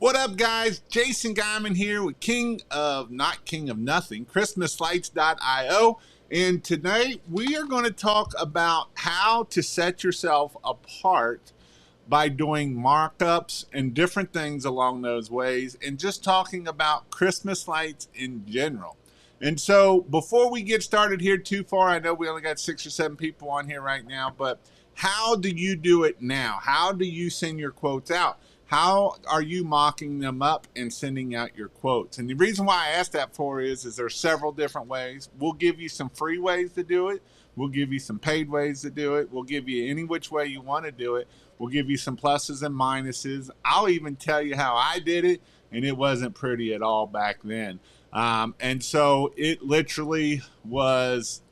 What up, guys? Jason Guyman here with Not King of Nothing, ChristmasLights.io. And tonight we are going to talk about how to set yourself apart by doing markups and different things along those ways, and just talking about Christmas lights in general. And so before we get started here too far, I know we only got 6 or 7 people on here right now, but how do you do it now? How do you send your quotes out? How are you mocking them up and sending out your quotes? And the reason why I asked that for is there's several different ways. We'll give you some free ways to do it. We'll give you some paid ways to do it. We'll give you any which way you want to do it. We'll give you some pluses and minuses. I'll even tell you how I did it, and it wasn't pretty at all back then. And so it literally was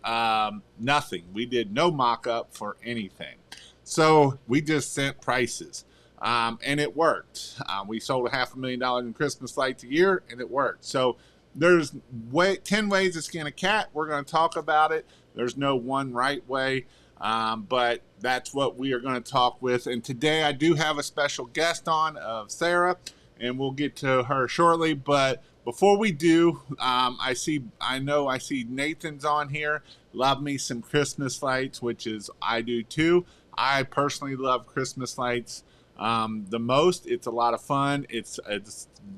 nothing. We did no mock-up for anything. So we just sent prices. And it worked. We sold $500,000 in Christmas lights a year, and it worked. So there's 10 ways to skin a cat. We're going to talk about it. There's no one right way, but that's what we are going to talk with. And today I do have a special guest on of Sarah, and we'll get to her shortly. But before we do, I see Nathan's on here. Love me some Christmas lights, which is I do too. I personally love Christmas lights the most. It's a lot of fun. It's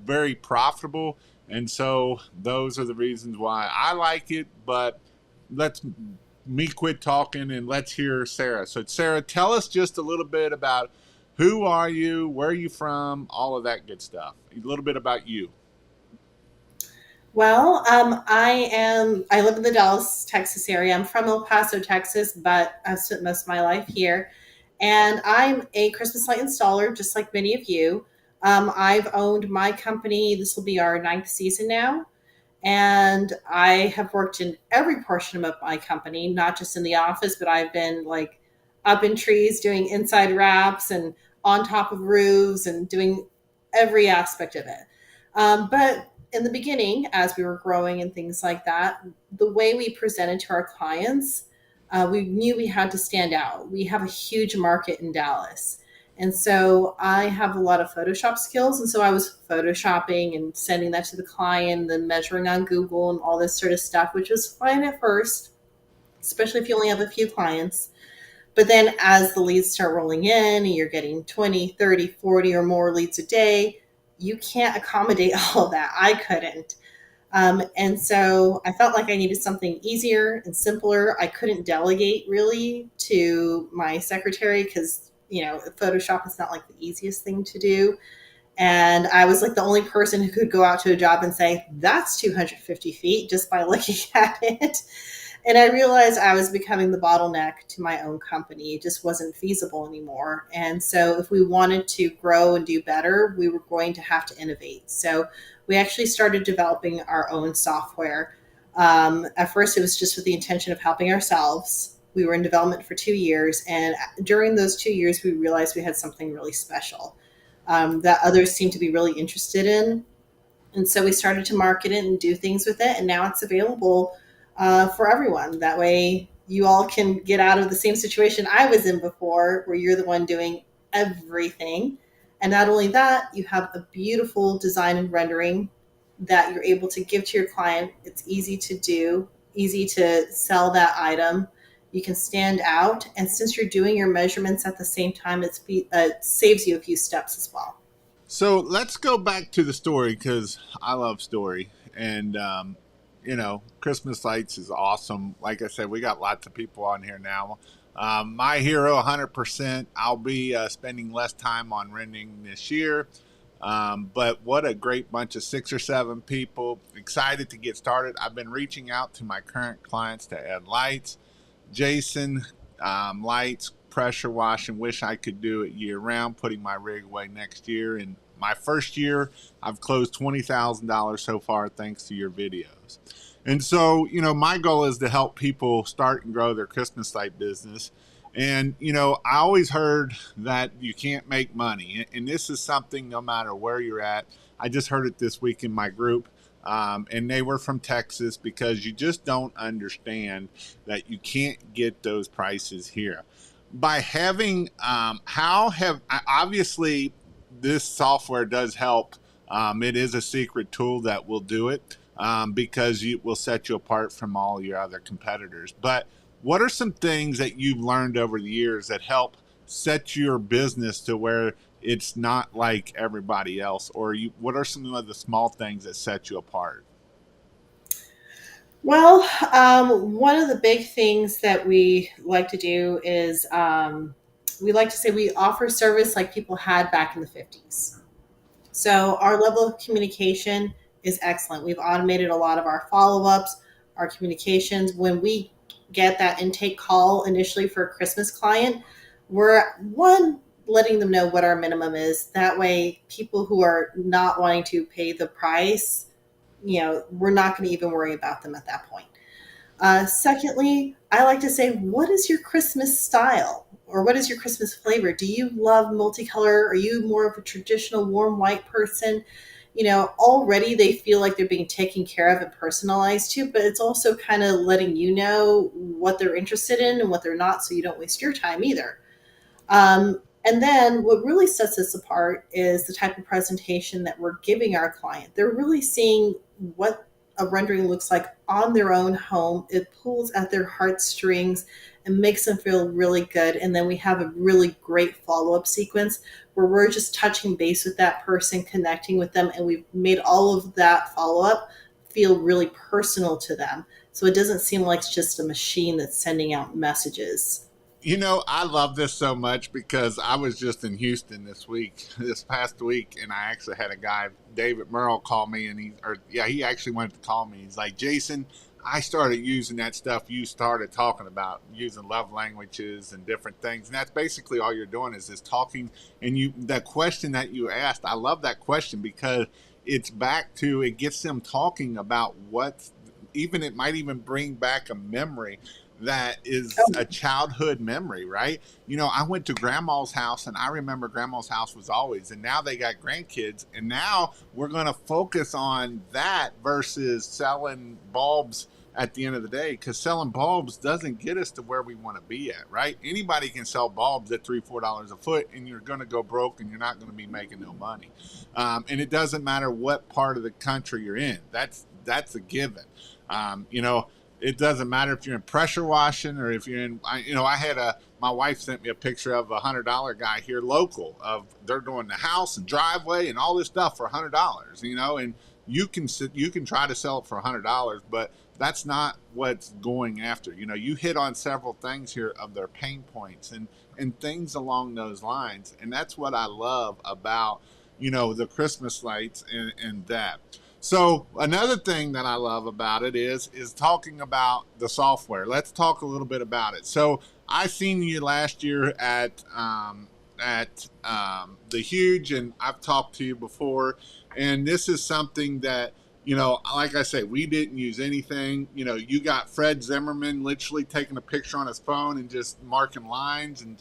very profitable, and so those are the reasons why I like it. But let's quit talking and let's hear Sarah. So Sarah, tell us just a little bit about who are you, where are you from, all of that good stuff. A little bit about you. Well, I live in the Dallas, Texas area. I'm from El Paso, Texas, but I've spent most of my life here. And I'm a Christmas light installer, just like many of you. I've owned my company. This will be our 9th season now. And I have worked in every portion of my company, not just in the office, but I've been like up in trees doing inside wraps and on top of roofs and doing every aspect of it. But in the beginning, as we were growing and things like that, the way we presented to our clients, we knew we had to stand out. We have a huge market in Dallas. And so I have a lot of Photoshop skills. And so I was Photoshopping and sending that to the client, then measuring on Google and all this sort of stuff, which was fine at first, especially if you only have a few clients. But then as the leads start rolling in and you're getting 20, 30, 40 or more leads a day, you can't accommodate all of that. I couldn't. And so I felt like I needed something easier and simpler. I couldn't delegate really to my secretary because, Photoshop is not like the easiest thing to do. And I was like the only person who could go out to a job and say, that's 250 feet just by looking at it. And I realized I was becoming the bottleneck to my own company. It just wasn't feasible anymore. And so if we wanted to grow and do better, we were going to have to innovate. So we actually started developing our own software. At first, it was just with the intention of helping ourselves. We were in development for 2 years. And during those 2 years, we realized we had something really special that others seemed to be really interested in. And so we started to market it and do things with it. And now it's available for everyone. That way you all can get out of the same situation I was in before, where you're the one doing everything. And not only that, you have a beautiful design and rendering that you're able to give to your client. It's easy to do, easy to sell that item. You can stand out. And since you're doing your measurements at the same time, it saves you a few steps as well. So let's go back to the story because I love story. And Christmas lights is awesome. Like I said, we got lots of people on here now. My hero, 100%. I'll be spending less time on rendering this year. But what a great bunch of 6 or 7 people. Excited to get started. I've been reaching out to my current clients to add lights. Jason, lights, pressure wash, and wish I could do it year round, putting my rig away next year. And my first year, I've closed $20,000 so far thanks to your videos. And so, my goal is to help people start and grow their Christmas light business. And, I always heard that you can't make money. And this is something no matter where you're at. I just heard it this week in my group. And they were from Texas because you just don't understand that you can't get those prices here. By having, obviously this software does help It is a secret tool that will do it, because it will set you apart from all your other competitors. But what are some things that you've learned over the years that help set your business to where it's not like everybody else? Or what are some of the small things that set you apart? Well, one of the big things that we like to do is we like to say we offer service like people had back in the 50s. So our level of communication is excellent. We've automated a lot of our follow ups, our communications. When we get that intake call initially for a Christmas client, we're one letting them know what our minimum is. That way, people who are not wanting to pay the price, we're not going to even worry about them at that point. Secondly, I like to say, what is your Christmas style? Or what is your Christmas flavor? Do you love multicolor? Are you more of a traditional warm white person? Already they feel like they're being taken care of and personalized to, but it's also kind of letting you know what they're interested in and what they're not so you don't waste your time either. And then what really sets us apart is the type of presentation that we're giving our client. They're really seeing what a rendering looks like on their own home. It pulls at their heartstrings and makes them feel really good. And then we have a really great follow up sequence where we're just touching base with that person, connecting with them, and we've made all of that follow up feel really personal to them. So it doesn't seem like it's just a machine that's sending out messages. I love this so much because I was just in Houston this past week, and I actually had a guy, David Merle, call me, and he actually wanted to call me. He's like, Jason, I started using that stuff you started talking about, using love languages and different things, and that's basically all you're doing is talking. And that question that you asked, I love that question because it gets them talking about it might even bring back a memory that is a childhood memory, right? I went to grandma's house, and I remember grandma's house was always, and now they got grandkids, and now we're going to focus on that versus selling bulbs at the end of the day, because selling bulbs doesn't get us to where we want to be at, right? Anybody can sell bulbs at $3-4 a foot, and you're going to go broke, and you're not going to be making no money. And it doesn't matter what part of the country you're in. That's a given. It doesn't matter if you're in pressure washing or if you're in, my wife sent me a picture of $100 guy here local they're doing the house and driveway and all this stuff for $100, and you can try to sell it for $100, but that's not what's going after. You hit on several things here of their pain points and things along those lines. And that's what I love about, the Christmas lights and that. So another thing that I love about it is talking about the software. Let's talk a little bit about it. So I seen you last year at the Huge, and I've talked to you before. And this is something that, like I say, we didn't use anything. You got Fred Zimmerman literally taking a picture on his phone and just marking lines and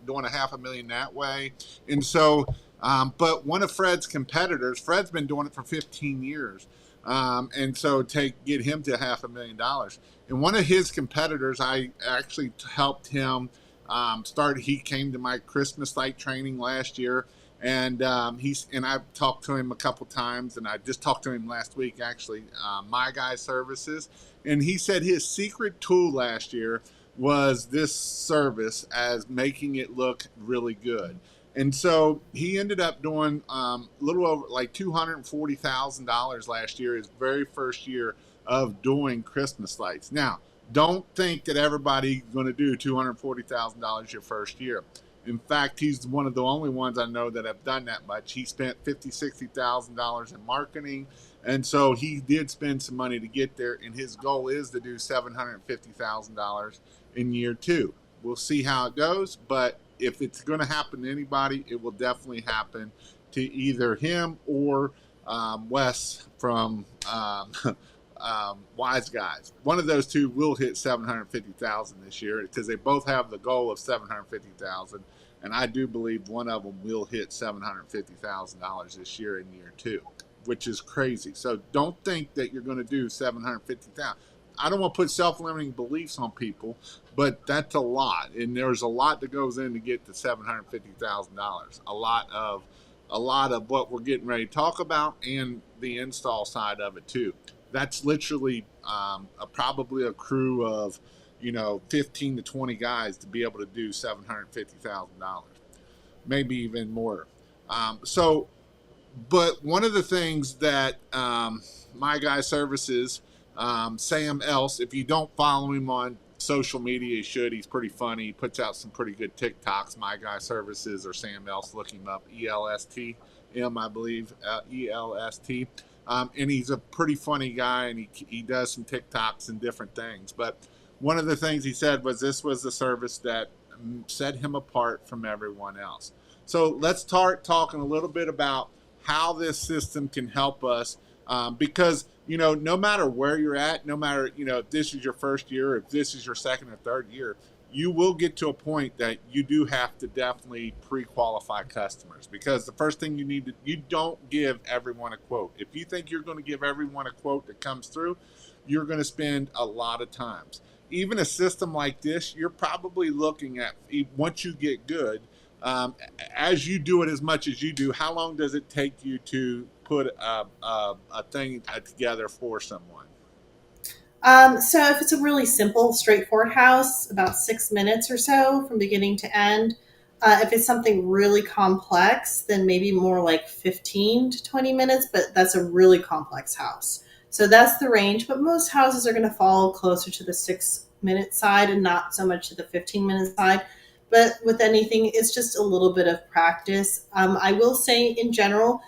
doing $500,000 that way. And so, but one of Fred's competitors, Fred's been doing it for 15 years. And so get him to $500,000. And one of his competitors, I actually helped him start. He came to my Christmas light training last year. And I've talked to him a couple times, and I just talked to him last week, actually, My Guy Services. And he said his secret tool last year was this service as making it look really good. And so he ended up doing a little over like $240,000 last year, his very first year of doing Christmas lights. Now, don't think that everybody's going to do $240,000 your first year. In fact, he's one of the only ones I know that have done that much. He spent $50,000-$60,000 in marketing, and so he did spend some money to get there. And his goal is to do $750,000 in year two. We'll see how it goes, but if it's going to happen to anybody, it will definitely happen to either him or Wes from Wise Guys. One of those two will hit $750,000 this year because they both have the goal of $750,000, and I do believe one of them will hit $750,000 this year in year two, which is crazy. So don't think that you're going to do $750,000. I don't want to put self-limiting beliefs on people, but that's a lot, and there's a lot that goes in to get to $750,000. A lot of a lot of what we're getting ready to talk about and the install side of it too. That's literally probably a crew of 15 to 20 guys to be able to do $750,000, maybe even more. So but one of the things that My Guy Services, Sam Else, if you don't follow him on social media, you should. He's pretty funny. He puts out some pretty good TikToks. My Guy Services or Sam Else, look him up. ELSTM, I believe. ELST. And he's a pretty funny guy, and he does some TikToks and different things. But one of the things he said was this was the service that set him apart from everyone else. So let's start talking a little bit about how this system can help us, because no matter where you're at, no matter if this is your first year, if this is your second or third year, you will get to a point that you do have to definitely pre-qualify customers, because the first thing you don't give everyone a quote. If you think you're going to give everyone a quote that comes through, you're going to spend a lot of times. Even a system like this, you're probably looking at, once you get good, as you do it as much as you do, how long does it take you to put a thing together for someone? So if it's a really simple, straightforward house, about 6 minutes or so from beginning to end. If it's something really complex, then maybe more like 15 to 20 minutes, but that's a really complex house. So that's the range, but most houses are going to fall closer to the 6 minute side and not so much to the 15-minute side. But with anything, it's just a little bit of practice. I will say, in general,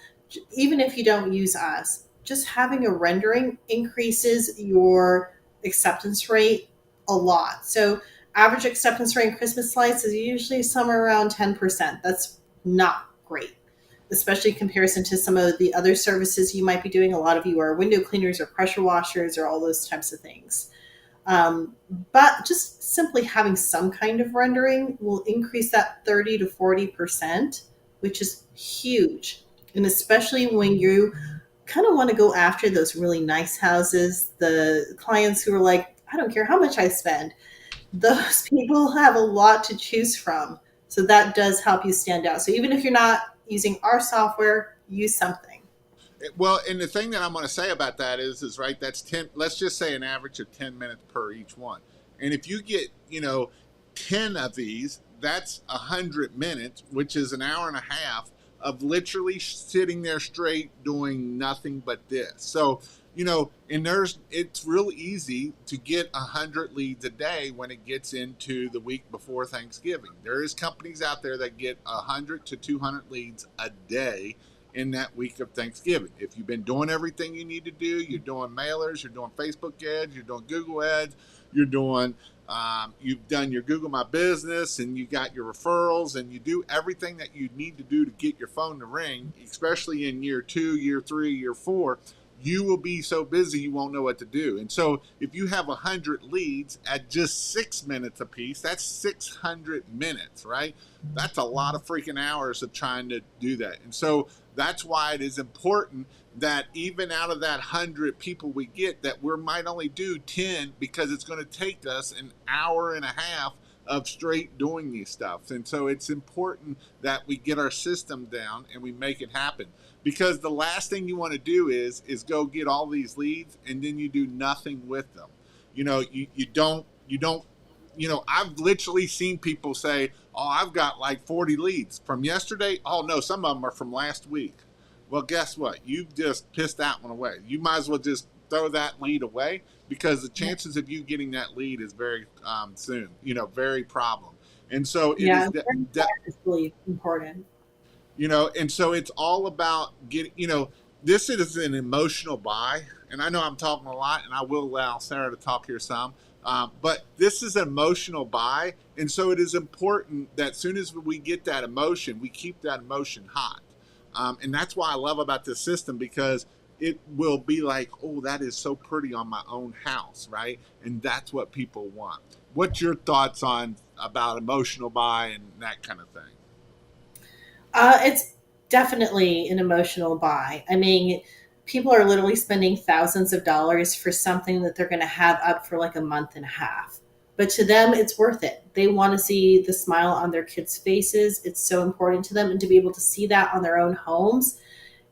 even if you don't use us, just having a rendering increases your acceptance rate a lot. So, average acceptance rate in Christmas lights is usually somewhere around 10%. That's not great, especially in comparison to some of the other services you might be doing. A lot of you are window cleaners or pressure washers or all those types of things. But just simply having some kind of rendering will increase that 30 to 40%, which is huge. And especially when you kind of want to go after those really nice houses, the clients who are like, I don't care how much I spend. Those people have a lot to choose from. So that does help you stand out. So even if you're not using our software, use something. Well, and the thing that I'm going to say about that is right. That's 10. Let's just say an average of 10 minutes per each one. And if you get 10 of these, that's 100 minutes, which is an hour and a half of literally sitting there straight doing nothing but this. So and it's real easy to get 100 leads a day when it gets into the week before Thanksgiving. There is companies out there that get 100 to 200 leads a day in that week of Thanksgiving. If you've been doing everything you need to do, you're doing mailers, you're doing Facebook ads, you're doing Google ads, you're doing, you've done your Google My Business, and you got your referrals, and you do everything that you need to do to get your phone to ring, especially in year 2, year 3, year 4, you will be so busy you won't know what to do. And so if you have 100 leads at just 6 minutes a piece, that's 600 minutes, right? That's a lot of freaking hours of trying to do that. And so that's why it is important that even out of that 100 people we get, that we might only do 10, because it's going to take us an hour and a half of straight doing these stuff. And so it's important that we get our system down and we make it happen, because the last thing you want to do is go get all these leads and then you do nothing with them. You don't I've literally seen people say, oh, I've got like 40 leads from yesterday. Oh no, some of them are from last week. Well, guess what? You've just pissed that one away. You might as well just throw that lead away, because the chances of you getting that lead is very soon, very problem. And so it Yeah, is it's really important. and so it's all about getting, this is an emotional buy. And I know I'm talking a lot, and I will allow Sarah to talk here some. But this is an emotional buy. And so it is important that as soon as we get that emotion, we keep that emotion hot. And that's why I love about this system, because it will be like, oh, that is so pretty on my own house, right? And that's what people want. What's your thoughts on about emotional buy and that kind of thing? It's definitely an emotional buy. I mean, people are literally spending thousands of dollars for something that they're going to have up for like a month and a half. but to them, it's worth it. They want to see the smile on their kids' faces. It's so important to them. And to be able to see that on their own homes,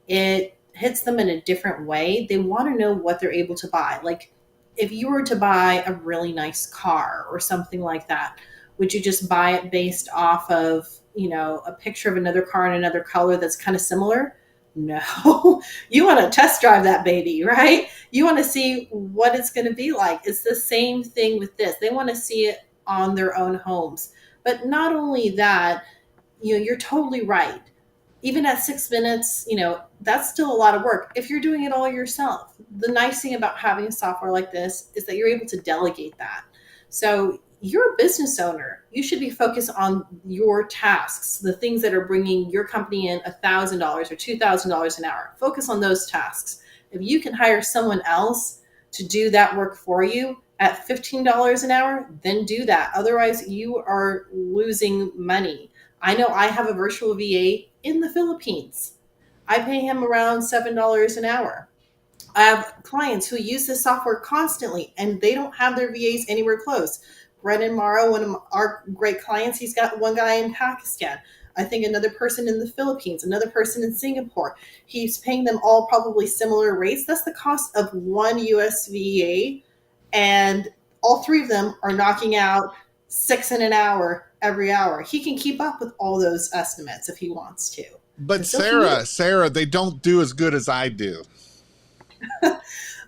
it hits them in a different way. They want to know what they're able to buy. Like, if you were to buy a really nice car or something like that, would you just buy it based off of, a picture of another car in another color that's kind of similar? No. You want to test drive that baby, right? You want to see what it's going to be like. It's the same thing with this. They want to see it on their own homes. But not only that, you're totally right. Even at 6 minutes, that's still a lot of work if you're doing it all yourself. The nice thing about having a software like this is that you're able to delegate that. So you're a business owner. You should be focused on your tasks, the things that are bringing your company in $1,000 or $2,000 an hour. Focus on those tasks. If you can hire someone else to do that work for you at $15 an hour, then do that. Otherwise, you are losing money. I know I have a virtual VA in the Philippines. I pay him around $7 an hour. I have clients who use this software constantly and they don't have their VAs anywhere close. Brennan Morrow, one of our great clients, he's got one guy in Pakistan. I think another person in the Philippines, another person in Singapore. He's paying them all probably similar rates. That's the cost of one US VA. And all three of them are knocking out $6 an hour every hour. He can keep up with all those estimates if he wants to. But So Sarah, they don't do as good as I do.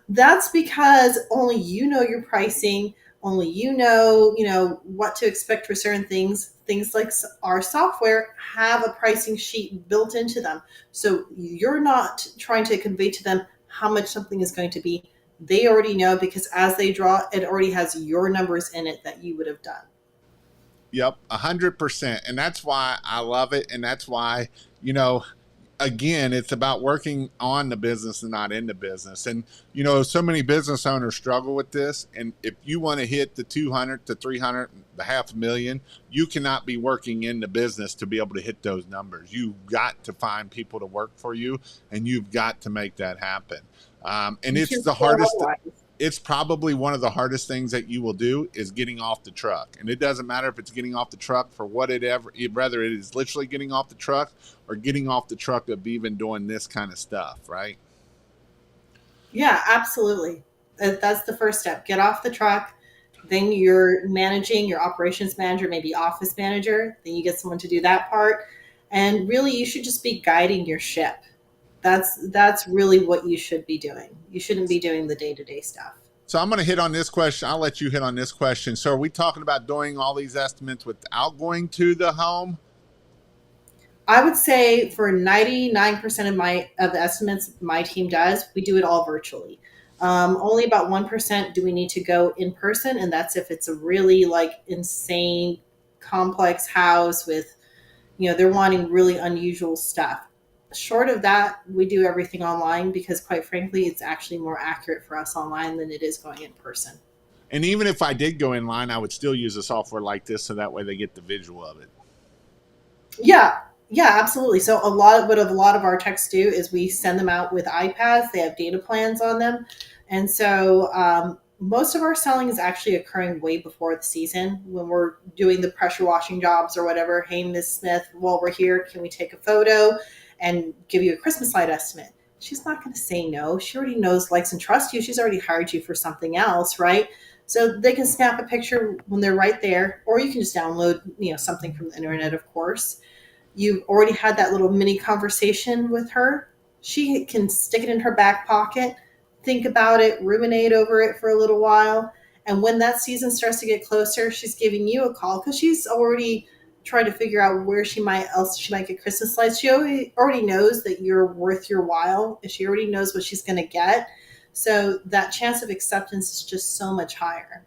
that's because only you know your pricing, only you know what to expect for certain things. Things like our software have a pricing sheet built into them. So you're not trying to convey to them how much something is going to be. They already know because as they draw, it already has your numbers in it that you would have done. Yep, 100%. And that's why I love it. And that's why, again, it's about working on the business and not in the business. And, so many business owners struggle with this. And if you want to hit the 200 to 300, the 500,000, you cannot be working in the business to be able to hit those numbers. You've got to find people to work for you and you've got to make that happen. And it's the hardest. It's probably one of the hardest things that you will do is getting off the truck. And it doesn't matter if it's getting off the truck for whether it is literally getting off the truck or getting off the truck of even doing this kind of stuff, right? Yeah, absolutely. That's the first step. Get off the truck. Then you're managing your operations manager, maybe office manager. Then you get someone to do that part. And really, you should just be guiding your ship. That's really what you should be doing. You shouldn't be doing the day-to-day stuff. So I'm going to hit on this question. I'll let you hit on this question. So are we talking about doing all these estimates without going to the home? I would say for 99% of the estimates my team does, we do it all virtually. Only about 1% do we need to go in person, and that's if it's a really insane complex house with, they're wanting really unusual stuff. Short of that, we do everything online because, quite frankly, it's actually more accurate for us online than it is going in person. And even if I did go in line, I would still use a software like this so that way they get the visual of it. Yeah, absolutely. So a lot of our techs do is we send them out with iPads. They have data plans on them, and so most of our selling is actually occurring way before the season when we're doing the pressure washing jobs or whatever. Hey, Ms. Smith, while we're here, can we take a photo and give you a Christmas light estimate? She's not going to say no. She already knows, likes, and trusts you. She's already hired you for something else, right? So they can snap a picture when they're right there, or you can just download, something from the internet, of course. You've already had that little mini conversation with her. She can stick it in her back pocket, think about it, ruminate over it for a little while. And when that season starts to get closer, she's giving you a call because she's already trying to figure out where she might get Christmas lights. She already knows that you're worth your while. She already knows what she's going to get. So that chance of acceptance is just so much higher.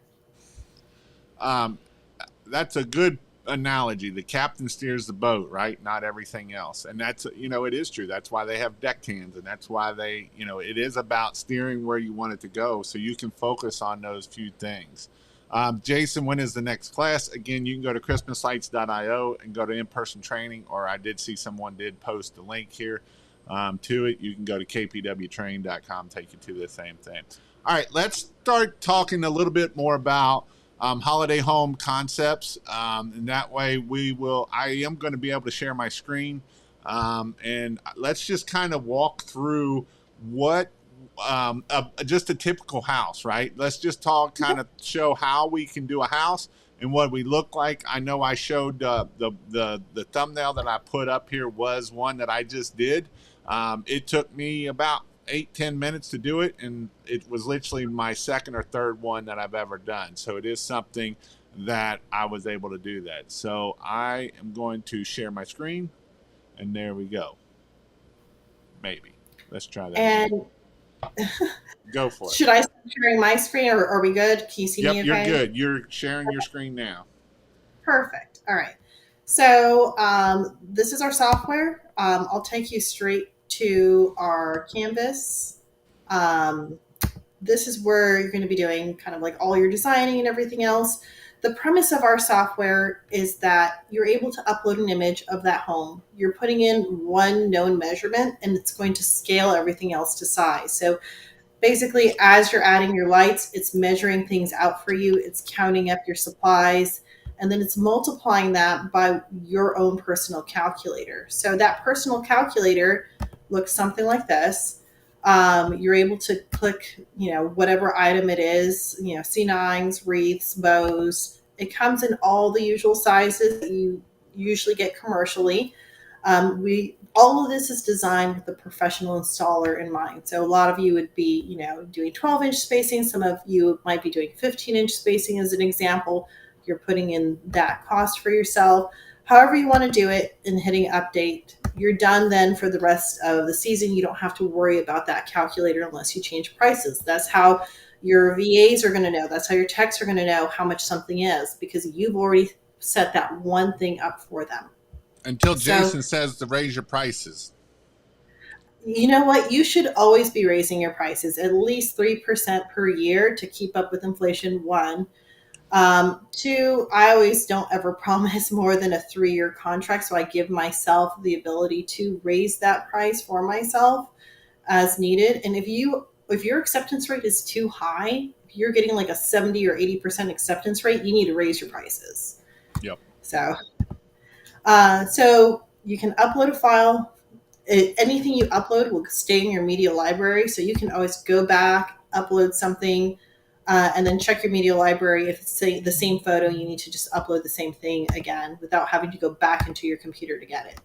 That's a good analogy. The captain steers the boat, right? Not everything else. And that's, it is true. That's why they have deck hands. And that's why they, it is about steering where you want it to go so you can focus on those few things. Jason, when is the next class? Again, you can go to christmaslights.io and go to in-person training, or I did see someone did post a link here to it. You can go to kpwtrain.com, take you to the same thing. All right, let's start talking a little bit more about Holiday Home Concepts, and that way I am going to be able to share my screen, and let's just kind of walk through what just a typical house, right? Let's just talk, kind of show how we can do a house and what we look like. I know I showed the thumbnail that I put up here was one that I just did. It took me about 8-10 minutes to do it, and it was literally my second or third one that I've ever done. So it is something that I was able to do that. So I am going to share my screen, and there we go. Maybe. Let's try that. And go for it. Should I start sharing my screen, or are we good? Can you see me okay? You're good. You're sharing your screen now. Perfect. All right. So this is our software. I'll take you straight to our canvas. This is where you're going to be doing kind of like all your designing and everything else. The premise of our software is that you're able to upload an image of that home. You're putting in one known measurement, and it's going to scale everything else to size. So basically, as you're adding your lights, it's measuring things out for you. It's counting up your supplies, and then it's multiplying that by your own personal calculator. So that personal calculator looks something like this. You're able to click, whatever item it is, C9s, wreaths, bows. It comes in all the usual sizes that you usually get commercially. All of this is designed with a professional installer in mind. So a lot of you would be, doing 12-inch spacing. Some of you might be doing 15-inch spacing as an example. You're putting in that cost for yourself. However you want to do it and hitting update, you're done then for the rest of the season. You don't have to worry about that calculator unless you change prices. That's how your VAs are going to know. That's how your techs are going to know how much something is, because you've already set that one thing up for them. Until Jason says to raise your prices. You know what? You should always be raising your prices at least 3% per year to keep up with inflation, one. Two, I always don't ever promise more than a 3-year contract. So I give myself the ability to raise that price for myself as needed. And if your acceptance rate is too high, if you're getting like a 70 or 80% acceptance rate, you need to raise your prices. Yep. So you can upload a file. Anything you upload will stay in your media library. So you can always go back, upload something, and then check your media library. If it's the same photo, you need to just upload the same thing again without having to go back into your computer to get it.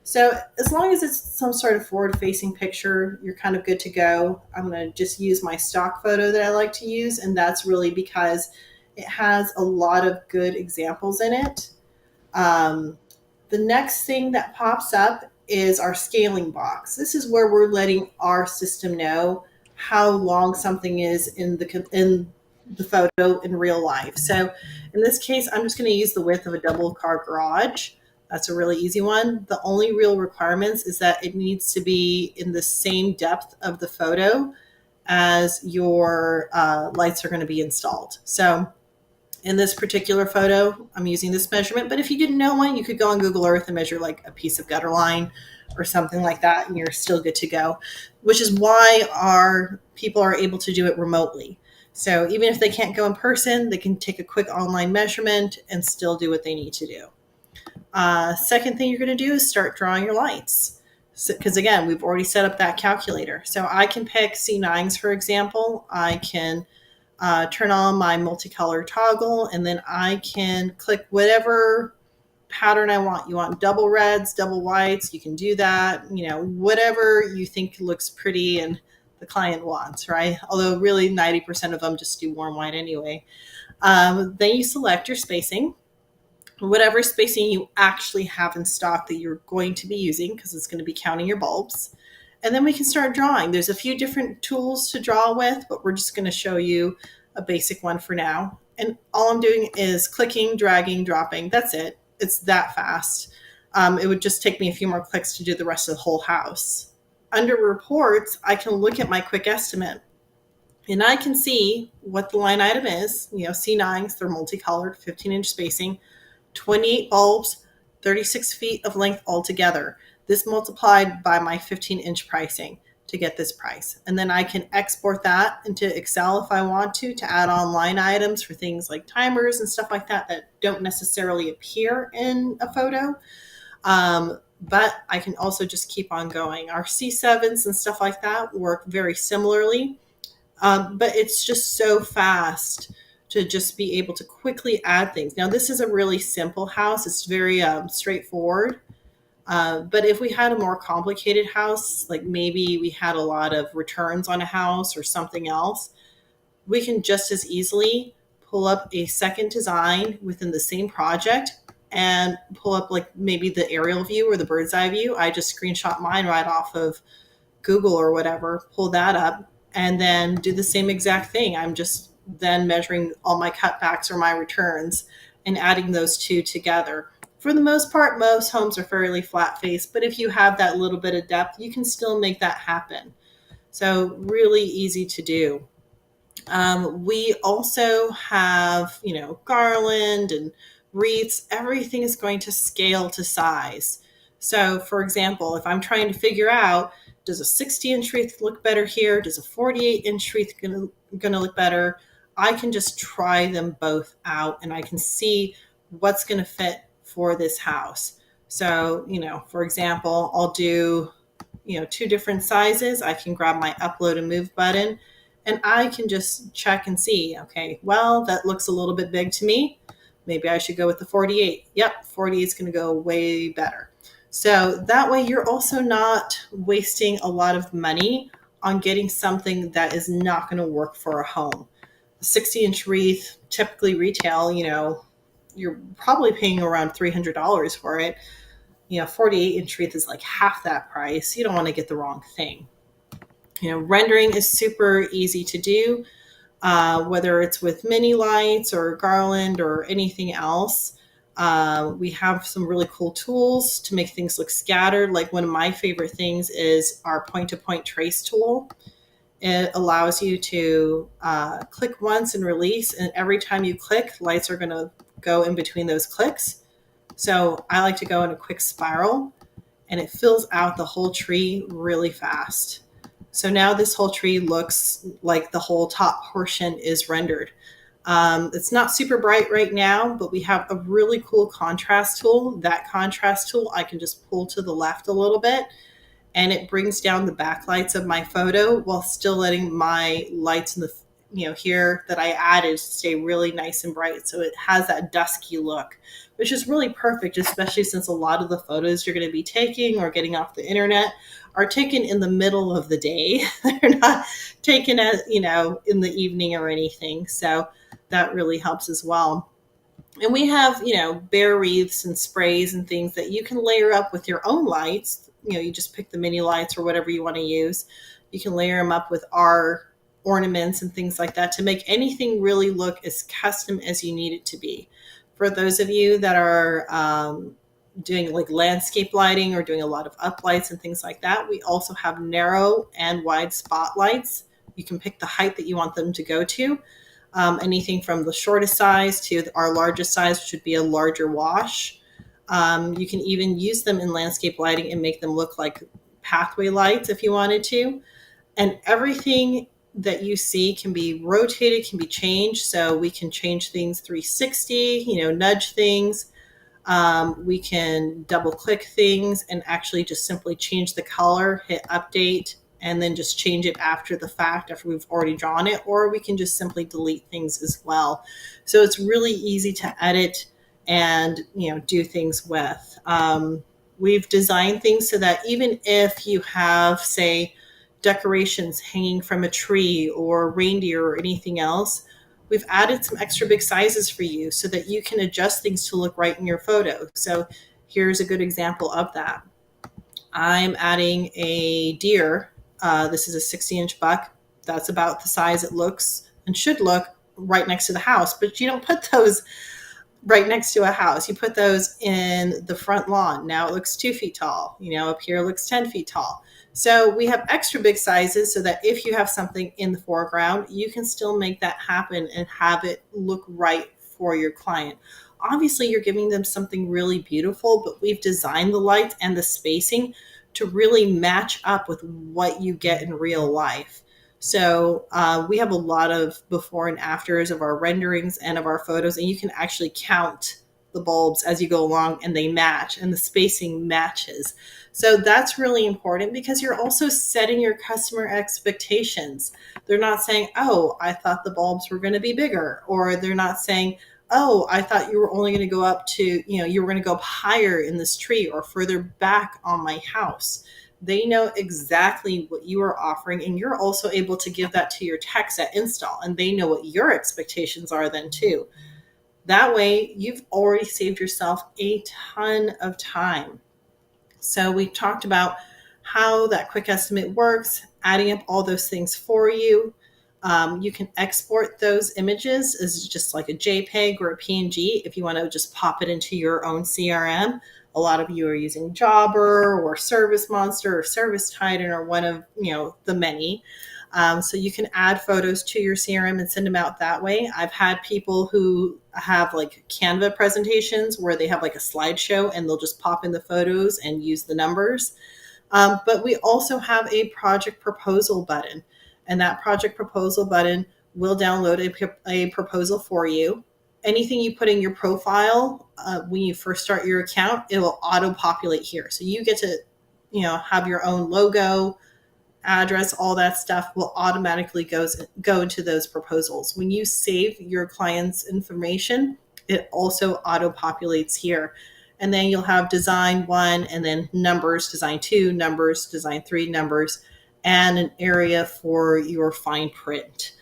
So as long as it's some sort of forward-facing picture, you're kind of good to go. I'm going to just use my stock photo that I like to use, and that's really because it has a lot of good examples in it. The next thing that pops up is our scaling box. This is where we're letting our system know how long something is in the photo in real life. So in this case, I'm just going to use the width of a double car garage. That's a really easy one. The only real requirements is that it needs to be in the same depth of the photo as your lights are going to be installed. So in this particular photo, I'm using this measurement, but if you didn't know one, you could go on Google Earth and measure like a piece of gutter line or something like that, and you're still good to go, which is why our people are able to do it remotely. So even if they can't go in person, they can take a quick online measurement and still do what they need to do. Second thing you're going to do is start drawing your lights. Because again, we've already set up that calculator. So I can pick C9s, for example. I can turn on my multicolor toggle, and then I can click whatever pattern I want. You want double reds, double whites, you can do that. Whatever you think looks pretty and the client wants, right? Although really 90% of them just do warm white anyway. Then you select your spacing, whatever spacing you actually have in stock that you're going to be using, because it's going to be counting your bulbs. And then we can start drawing. There's a few different tools to draw with, but we're just going to show you a basic one for now. And all I'm doing is clicking, dragging, dropping. That's it. It's that fast. It would just take me a few more clicks to do the rest of the whole house. Under reports, I can look at my quick estimate, and I can see what the line item is. C9s, they're multicolored, 15-inch spacing, 28 bulbs, 36 feet of length altogether. This multiplied by my 15-inch pricing. to get this price. And then I can export that into Excel if I want to add on line items for things like timers and stuff like that that don't necessarily appear in a photo. But I can also just keep on going. Our C7s and stuff like that work very similarly, but it's just so fast to just be able to quickly add things. Now, this is a really simple house. It's very straightforward. But if we had a more complicated house, like maybe we had a lot of returns on a house or something else, we can just as easily pull up a second design within the same project and pull up like maybe the aerial view or the bird's eye view. I just screenshot mine right off of Google or whatever, pull that up, and then do the same exact thing. I'm just then measuring all my cutbacks or my returns and adding those two together. For the most part, most homes are fairly flat faced, but if you have that little bit of depth, you can still make that happen. So really easy to do. We also have, garland and wreaths. Everything is going to scale to size. So for example, if I'm trying to figure out, does a 60-inch wreath look better here? Does a 48-inch wreath going to look better? I can just try them both out and I can see what's going to fit for this house. So, for example, I'll do, two different sizes. I can grab my upload and move button and I can just check and see, okay, well, that looks a little bit big to me. Maybe I should go with the 48. Yep, 48 is going to go way better. So that way you're also not wasting a lot of money on getting something that is not going to work for a home. A 60-inch wreath, typically retail, you're probably paying around $300 for it. 48-inch wreath is like half that price. You don't want to get the wrong thing. Rendering is super easy to do, whether it's with mini lights or garland or anything else. We have some really cool tools to make things look scattered. Like one of my favorite things is our point-to-point trace tool. It allows you to click once and release, and every time you click, lights are going to go in between those clicks. So I like to go in a quick spiral, and it fills out the whole tree really fast. So now this whole tree looks like the whole top portion is rendered. It's not super bright right now, but we have a really cool contrast tool. That contrast tool, I can just pull to the left a little bit, and it brings down the backlights of my photo while still letting my lights in the, here that I added stay really nice and bright. So it has that dusky look, which is really perfect, especially since a lot of the photos you're going to be taking or getting off the internet are taken in the middle of the day. They're not taken at, in the evening or anything. So that really helps as well. And we have, bare wreaths and sprays and things that you can layer up with your own lights. You just pick the mini lights or whatever you want to use. You can layer them up with our ornaments and things like that to make anything really look as custom as you need it to be. For those of you that are doing like landscape lighting or doing a lot of uplights and things like that, we also have narrow and wide spotlights. You can pick the height that you want them to go to. Anything from the shortest size to our largest size, which would be a larger wash. You can even use them in landscape lighting and make them look like pathway lights if you wanted to. And everything that you see can be rotated, can be changed. So we can change things 360, nudge things. We can double click things and actually just simply change the color, hit update, and then just change it after the fact, after we've already drawn it, or we can just simply delete things as well. So it's really easy to edit and, do things with. We've designed things so that even if you have, say, decorations hanging from a tree or reindeer or anything else, we've added some extra big sizes for you so that you can adjust things to look right in your photo. So here's a good example of that. I'm adding a deer. This is a 60-inch buck. That's about the size it looks and should look right next to the house, but you don't put those right next to a house. You put those in the front lawn. Now it looks 2 feet tall. Up here it looks 10 feet tall. So we have extra big sizes so that if you have something in the foreground, you can still make that happen and have it look right for your client. Obviously, you're giving them something really beautiful, but we've designed the lights and the spacing to really match up with what you get in real life. So we have a lot of before and afters of our renderings and of our photos, and you can actually count the bulbs as you go along, and they match and the spacing matches. So that's really important because you're also setting your customer expectations. They're not saying, oh, I thought the bulbs were going to be bigger, or they're not saying, oh, I thought you were only going to go up to, you were going to go up higher in this tree or further back on my house. They know exactly what you are offering, and you're also able to give that to your techs at install, and they know what your expectations are then too. That way, you've already saved yourself a ton of time. So we talked about how that quick estimate works, adding up all those things for you. You can export those images as just like a JPEG or a PNG if you want to just pop it into your own CRM. A lot of you are using Jobber or Service Monster or Service Titan or one of the many. So you can add photos to your CRM and send them out that way. I've had people who have like Canva presentations where they have like a slideshow and they'll just pop in the photos and use the numbers. But we also have a project proposal button, and that project proposal button will download a proposal for you. Anything you put in your profile when you first start your account, it will auto populate here. So you get to have your own logo, address, all that stuff will automatically go into those proposals. When you save your client's information, it also auto populates here. And then you'll have design 1 and then numbers, design 2, numbers, design 3, numbers, and an area for your fine print.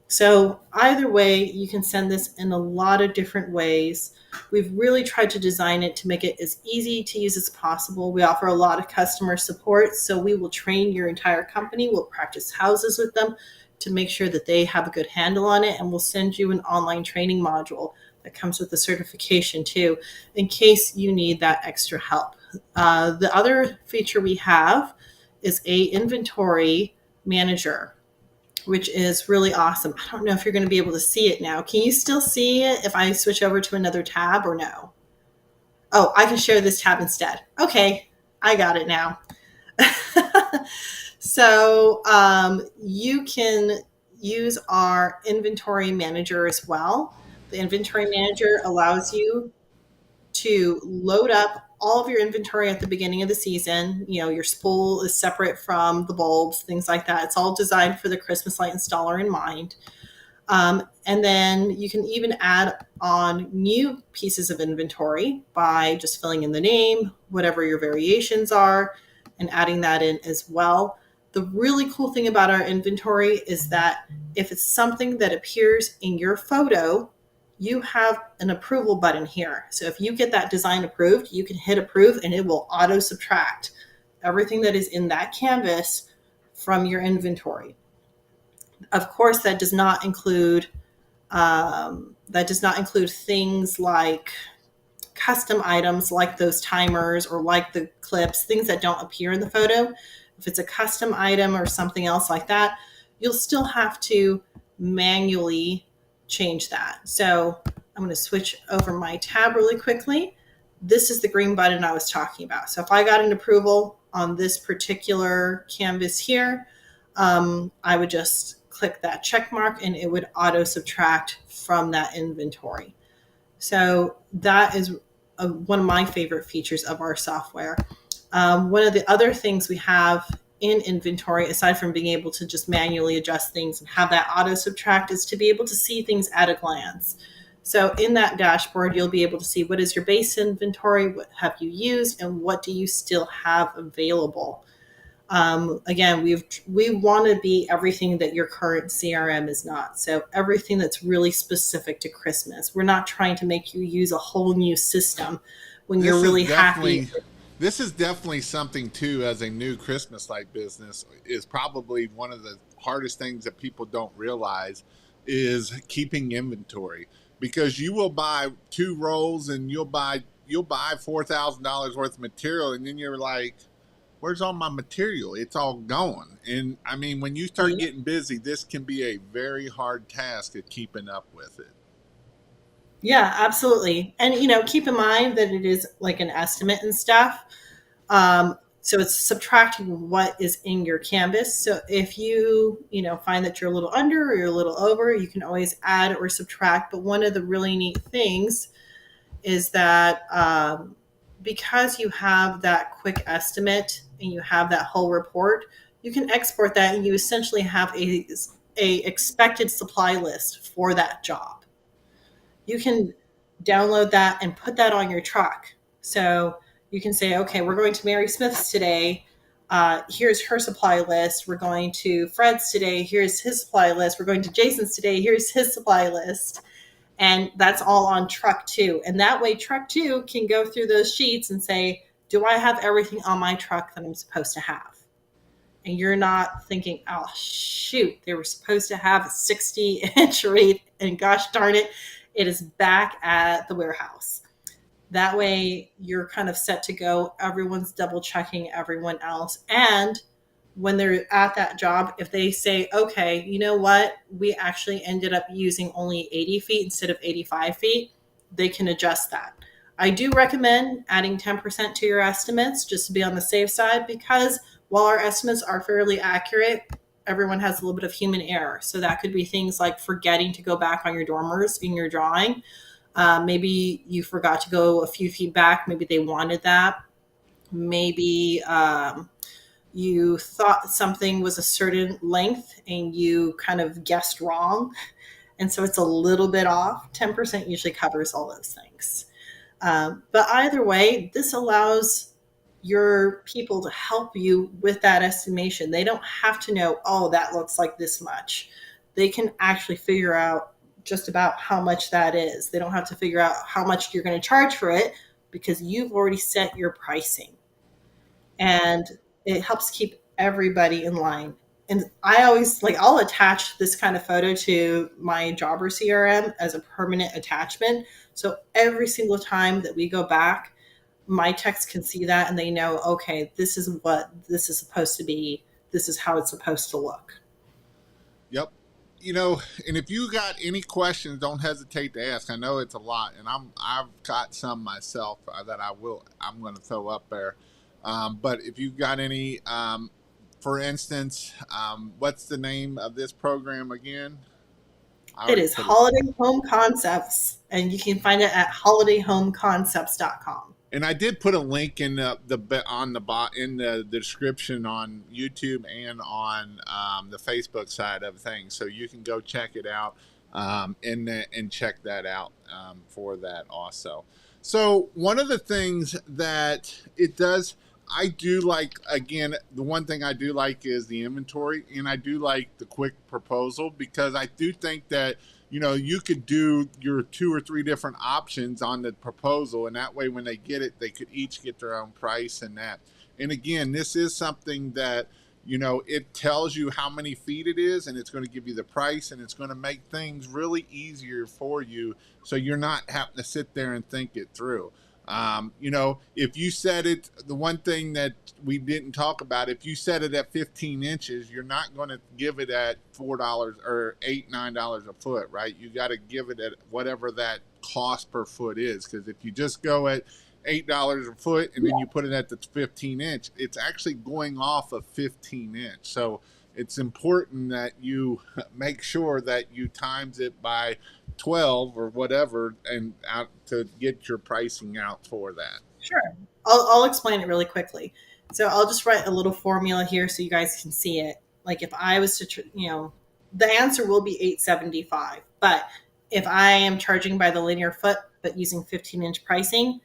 So either way, you can send this in a lot of different ways. We've really tried to design it to make it as easy to use as possible. We offer a lot of customer support, so we will train your entire company. We'll practice houses with them to make sure that they have a good handle on it, and we'll send you an online training module that comes with the certification too, in case you need that extra help. The other feature we have is a inventory manager, which is really awesome. I don't know if you're going to be able to see it now. Can you still see it if I switch over to another tab or no? Oh, I can share this tab instead. Okay, I got it now. So you can use our inventory manager as well. The inventory manager allows you to load up all of your inventory at the beginning of the season. Your spool is separate from the bulbs, things like that. It's all designed for the Christmas light installer in mind. And then you can even add on new pieces of inventory by just filling in the name, whatever your variations are, and adding that in as well. The really cool thing about our inventory is that if it's something that appears in your photo, you have an approval button here. So if you get that design approved, you can hit approve and it will auto subtract everything that is in that canvas from your inventory. Of course, that does not include things like custom items like those timers or like the clips, things that don't appear in the photo. If it's a custom item or something else like that, you'll still have to manually change that. So I'm going to switch over my tab really quickly. This is the green button I was talking about. So if I got an approval on this particular canvas here, I would just click that check mark and it would auto subtract from that inventory. So that is one of my favorite features of our software. One of the other things we have in inventory, aside from being able to just manually adjust things and have that auto subtract, is to be able to see things at a glance. So in that dashboard, you'll be able to see what is your base inventory, what have you used, and what do you still have available. Again, we want to be everything that your current CRM is not. So everything that's really specific to Christmas. We're not trying to make you use a whole new system when you're really happy. This is definitely something too, as a new Christmas light business, is probably one of the hardest things that people don't realize is keeping inventory, because you will buy 2 rolls and you'll buy $4,000 worth of material, and then you're like, where's all my material? It's all gone. And I mean, when you start getting busy, this can be a very hard task at keeping up with it. Yeah, absolutely. And, keep in mind that it is like an estimate and stuff. So it's subtracting what is in your canvas. So if you find that you're a little under or you're a little over, you can always add or subtract. But one of the really neat things is that because you have that quick estimate and you have that whole report, you can export that and you essentially have a expected supply list for that job. You can download that and put that on your truck. So you can say, okay, we're going to Mary Smith's today. Here's her supply list. We're going to Fred's today. Here's his supply list. We're going to Jason's today. Here's his supply list. And that's all on truck two. And that way, truck two can go through those sheets and say, do I have everything on my truck that I'm supposed to have? And you're not thinking, oh, shoot, they were supposed to have a 60-inch read, and gosh darn it, it is back at the warehouse. That way, you're kind of set to go. Everyone's double checking everyone else. And when they're at that job, if they say, okay, you know what, we actually ended up using only 80 feet instead of 85 feet, they can adjust that. I do recommend adding 10% to your estimates just to be on the safe side, because while our estimates are fairly accurate, everyone has a little bit of human error. So that could be things like forgetting to go back on your dormers in your drawing. Maybe you forgot to go a few feet back. Maybe they wanted that. Maybe you thought something was a certain length and you kind of guessed wrong. And so it's a little bit off. 10% usually covers all those things. But either way, this allows your people to help you with that estimation. They don't have to know, oh, that looks like this much. They can actually figure out just about how much that is. They don't have to figure out how much you're going to charge for it because you've already set your pricing. And it helps keep everybody in line. And I always I'll attach this kind of photo to my Jobber CRM as a permanent attachment. So every single time that we go back, my techs can see that and they know, okay, this is what this is supposed to be. This is how it's supposed to look. Yep. And if you got any questions, don't hesitate to ask. I know it's a lot, and I've got some myself that I'm going to throw up there. But if you've got any, for instance, what's the name of this program again? It is Holiday Home Concepts, and you can find it at holidayhomeconcepts.com. And I did put a link in the description on YouTube and on the Facebook side of things, so you can go check it out and check that out for that also. So one of the things that it does, I do like, again, the one thing I do like is the inventory, and I do like the quick proposal, because I do think that you could do your 2 or 3 different options on the proposal, and that way when they get it, they could each get their own price and that. And again, this is something that, it tells you how many feet it is, and it's going to give you the price, and it's going to make things really easier for you, so you're not having to sit there and think it through. If you set it, the one thing that we didn't talk about, if you set it at 15 inches, you're not going to give it at $4 or $8-9 a foot, right? You got to give it at whatever that cost per foot is. Because if you just go at $8 a foot and then you put it at the 15 inch, it's actually going off of 15 inch. So it's important that you make sure that you times it by 12 or whatever and out to get your pricing out for that. Sure. I'll explain it really quickly. So I'll just write a little formula here so you guys can see it. Like if I was to, the answer will be $8.75. But if I am charging by the linear foot, but using 15-inch pricing,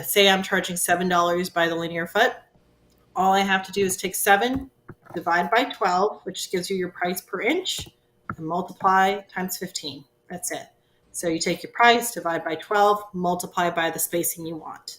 say I'm charging $7 by the linear foot, all I have to do is take 7, divide by 12, which gives you your price per inch, and multiply times 15. That's it. So you take your price, divide by 12, multiply by the spacing you want.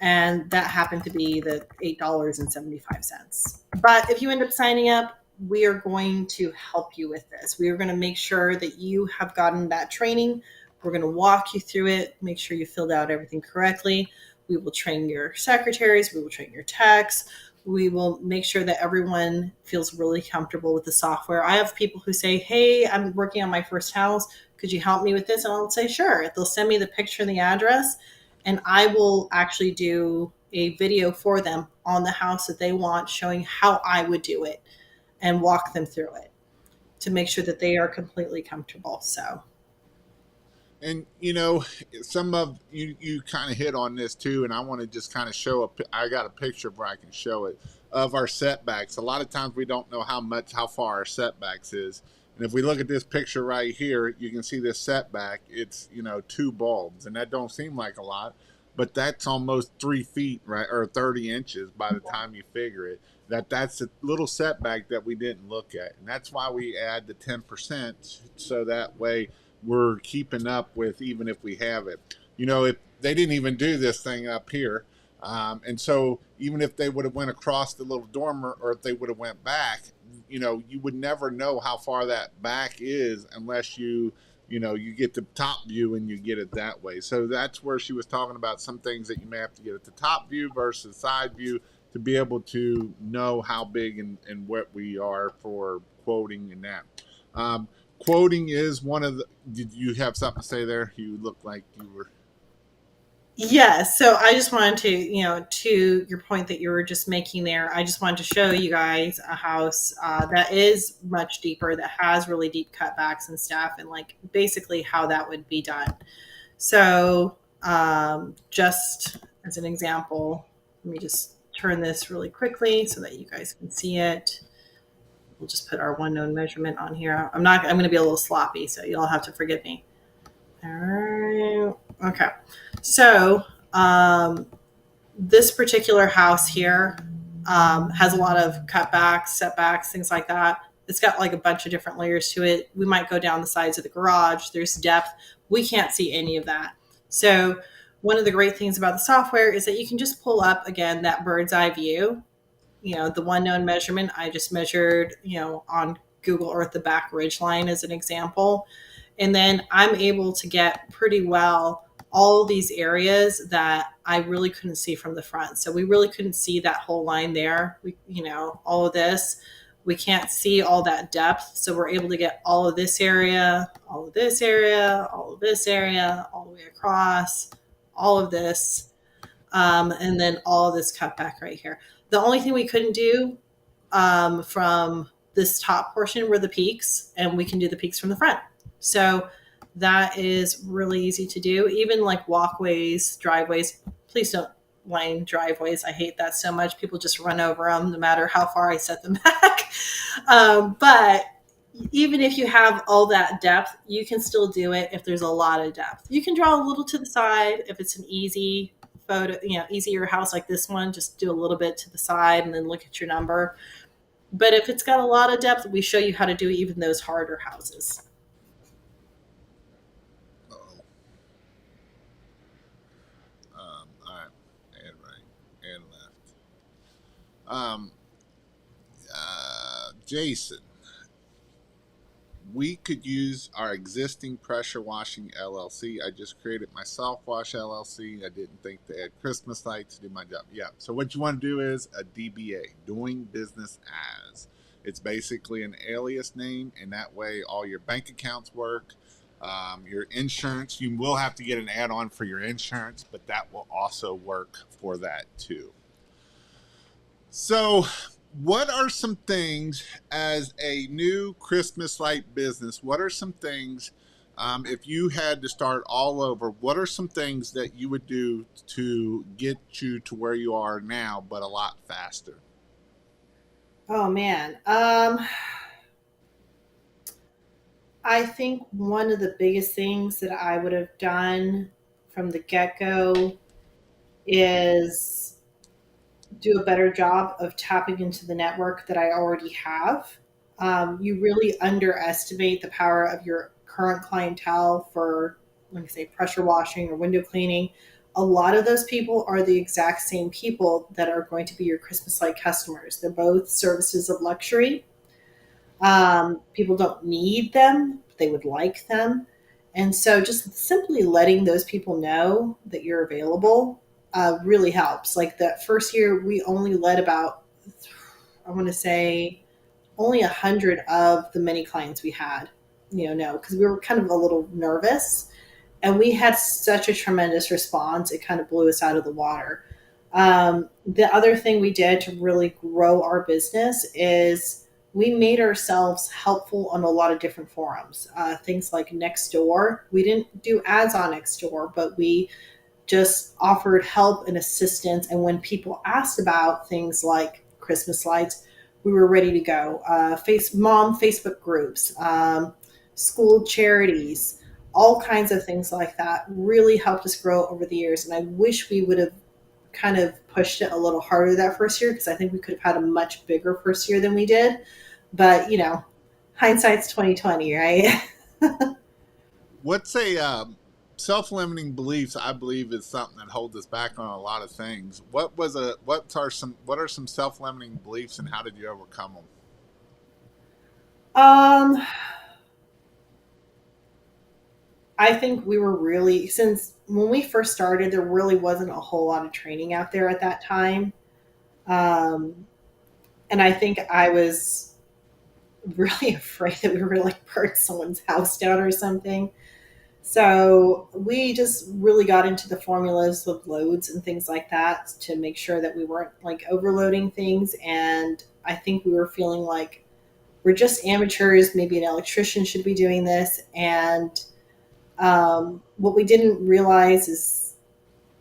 And that happened to be the $8.75. But if you end up signing up, we are going to help you with this. We are going to make sure that you have gotten that training. We're going to walk you through it, make sure you filled out everything correctly. We will train your secretaries. We will train your techs. We will make sure that everyone feels really comfortable with the software. I have people who say, hey, I'm working on my first house. Could you help me with this? And I'll say, sure. They'll send me the picture and the address, and I will actually do a video for them on the house that they want, showing how I would do it and walk them through it to make sure that they are completely comfortable. So, And some of you kind of hit on this too, and I want to just kind of show I got a picture where I can show it of our setbacks. A lot of times we don't know how far our setbacks is, and if we look at this picture right here, you can see this setback. It's 2 bulbs, and that don't seem like a lot, but that's almost 3 feet, right, or 30 inches by the time you figure it. That's a little setback that we didn't look at, and that's why we add the 10%, so that way we're keeping up with, even if we have it. If they didn't even do this thing up here, and so even if they would have went across the little dormer, or if they would have went back, you would never know how far that back is unless you get the top view and you get it that way. So that's where she was talking about some things that you may have to get at the top view versus side view to be able to know how big and what we are for quoting and that. Quoting is one of the. Did you have something to say there? You looked like you were. yes. So I just wanted to your point that you were just making there, I just wanted to show you guys a house that is much deeper, that has really deep cutbacks and stuff, and like basically how that would be done. So, just as an example, let me just turn this really quickly so that you guys can see it. We'll just put our one known measurement on here. I'm going to be a little sloppy, so you'll have to forgive me. All right. Okay. So, this particular house here has a lot of cutbacks, setbacks, things like that. It's got like a bunch of different layers to it. We might go down the sides of the garage. There's depth. We can't see any of that. So, one of the great things about the software is that you can just pull up, again, that bird's eye view. The one known measurement I just measured, on Google Earth, the back ridge line as an example. And then I'm able to get pretty well all these areas that I really couldn't see from the front. So we really couldn't see that whole line there. All of this, we can't see all that depth. So we're able to get all of this area, all of this area, all of this area, all the way across, all of this, and then all of this cutback right here. The only thing we couldn't do from this top portion were the peaks, and we can do the peaks from the front. So that is really easy to do. Even like walkways, driveways, please don't line driveways. I hate that so much. People just run over them no matter how far I set them back. But even if you have all that depth, you can still do it if there's a lot of depth. You can draw a little to the side if it's an easy photo, easier house like this one, just do a little bit to the side and then look at your number. But if it's got a lot of depth, we show you how to do even those harder houses. All right, and right and left. Jason, we could use our existing pressure washing LLC. I just created my Soft Wash LLC. I didn't think to add Christmas lights to do my job. Yeah. So what you want to do is a DBA, doing business as. It's basically an alias name, and that way all your bank accounts work. Your insurance, you will have to get an add-on for your insurance, but that will also work for that too. So what are some things, as a new Christmas light business, what are some things, if you had to start all over, what are some things that you would do to get you to where you are now, but a lot faster? Oh man. I think one of the biggest things that I would have done from the get-go is do a better job of tapping into the network that I already have. You really underestimate the power of your current clientele for, like I say, pressure washing or window cleaning. A lot of those people are the exact same people that are going to be your Christmas light customers. They're both services of luxury. People don't need them, but they would like them. And so just simply letting those people know that you're available really helps. Like that first year, we only let about, I want to say, only 100 of the many clients we had, because we were kind of a little nervous, and we had such a tremendous response. It kind of blew us out of the water. The other thing we did to really grow our business is we made ourselves helpful on a lot of different forums. Things like Nextdoor. We didn't do ads on Nextdoor, but we just offered help and assistance. And when people asked about things like Christmas lights, we were ready to go. Mom Facebook groups, school charities, all kinds of things like that really helped us grow over the years. And I wish we would have kind of pushed it a little harder that first year because I think we could have had a much bigger first year than we did. But hindsight's 2020, right? What's a self-limiting beliefs? I believe is something that holds us back on a lot of things. What are some self-limiting beliefs, and how did you overcome them? um, I think we were really since when we first started, there really wasn't a whole lot of training out there at that time. Um, and I think I was really afraid that we were going to like burn someone's house down or something. So we just really got into the formulas with loads and things like that to make sure that we weren't like overloading things. And I think we were feeling like we're just amateurs. Maybe an electrician should be doing this. And what we didn't realize is,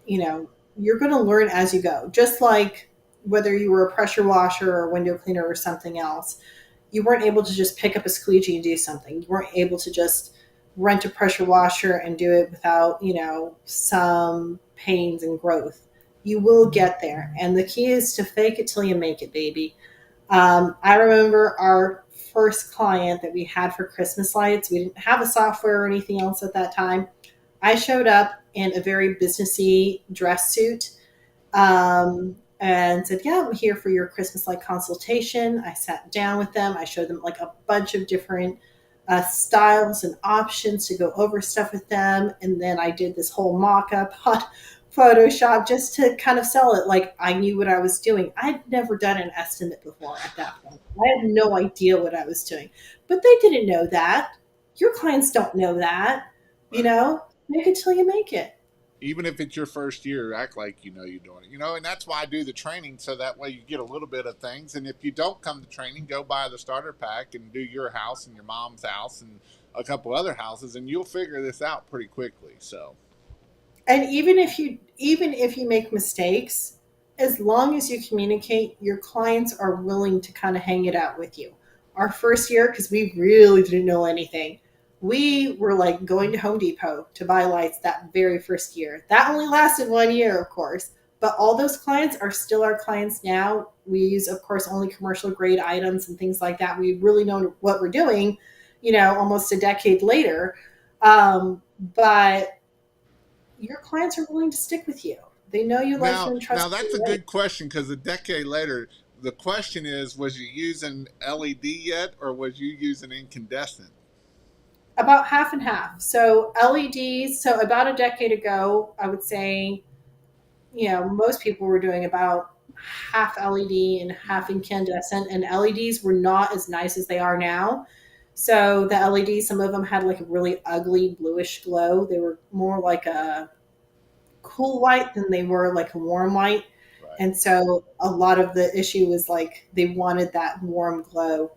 you're going to learn as you go. Just like whether you were a pressure washer or a window cleaner or something else, you weren't able to just pick up a squeegee and do something. You weren't able to just rent a pressure washer and do it without, some pains and growth. You will get there. And the key is to fake it till you make it, baby. I remember our first client that we had for Christmas lights. We didn't have a software or anything else at that time. I showed up in a very businessy dress suit and said, "Yeah, I'm here for your Christmas light consultation." I sat down with them. I showed them like a bunch of different styles and options to go over stuff with them. And then I did this whole mock up on Photoshop just to kind of sell it like I knew what I was doing. I'd never done an estimate before at that point. I had no idea what I was doing. But they didn't know that. Your clients don't know that. You Right. know, make it till you make it. Even if it's your first year, act like you know you're doing it. And that's why I do the training, so that way you get a little bit of things. And if you don't come to training, go buy the starter pack and do your house and your mom's house and a couple other houses, and you'll figure this out pretty quickly. So, And even if you make mistakes, as long as you communicate, your clients are willing to kind of hang it out with you. Our first year, because we really didn't know anything, we were like going to Home Depot to buy lights that very first year. That only lasted 1 year, of course, but all those clients are still our clients now. We use, of course, only commercial grade items and things like that. We really know what we're doing, almost a decade later. But your clients are willing to stick with you. They know you, like you, now, and now trust that's a you. Right? good question, because a decade later, the question is: was you using LED yet, or was you using incandescent? About half and half. So LEDs. So about a decade ago, I would say, most people were doing about half LED and half incandescent, and LEDs were not as nice as they are now. So the LEDs, some of them had like a really ugly bluish glow. They were more like a cool white than they were like a warm white. Right. And so a lot of the issue was like they wanted that warm glow.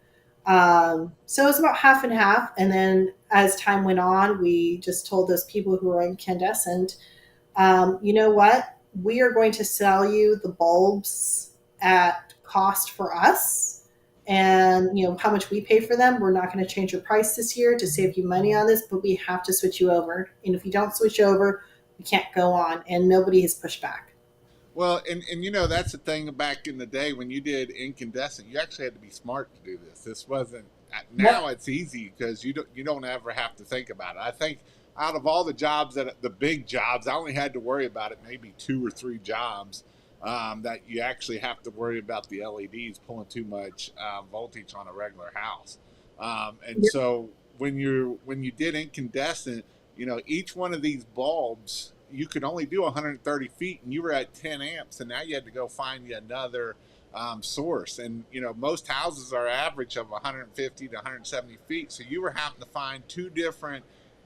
So it was about half and half. And then as time went on, we just told those people who were incandescent, you know what? We are going to sell you the bulbs at cost for us. And how much we pay for them. We're not going to change your price this year to save you money on this, but we have to switch you over. And if you don't switch over, we can't go on. And nobody has pushed back. Well, and that's the thing. Back in the day when you did incandescent, you actually had to be smart to do this. This wasn't. Now Yep. it's easy because you don't ever have to think about it. I think out of all the jobs, the big jobs, I only had to worry about it maybe 2 or 3 jobs, that you actually have to worry about the LEDs pulling too much voltage on a regular house. And Yep. so when you did incandescent, each one of these bulbs, you could only do 130 feet, and you were at 10 amps, and now you had to go find you another source. And most houses are average of 150 to 170 feet, so you were having to find 2 different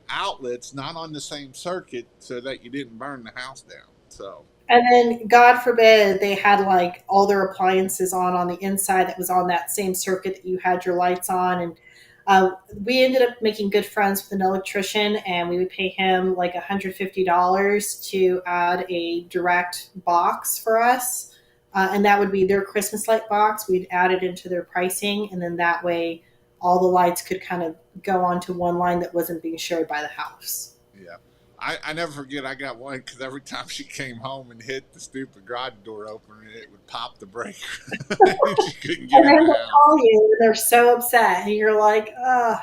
outlets, not on the same circuit, so that you didn't burn the house down. So, And then, God forbid, they had like all their appliances on the inside that was on that same circuit that you had your lights on. And we ended up making good friends with an electrician, and we would pay him like $150 to add a direct box for us. And that would be their Christmas light box. We'd add it into their pricing, and then that way all the lights could kind of go onto one line that wasn't being shared by the house. Yeah. I never forget, I got one because every time she came home and hit the stupid garage door open, it would pop the breaker. She couldn't get And in then the they house. call you and they're so upset, and you're like, ugh.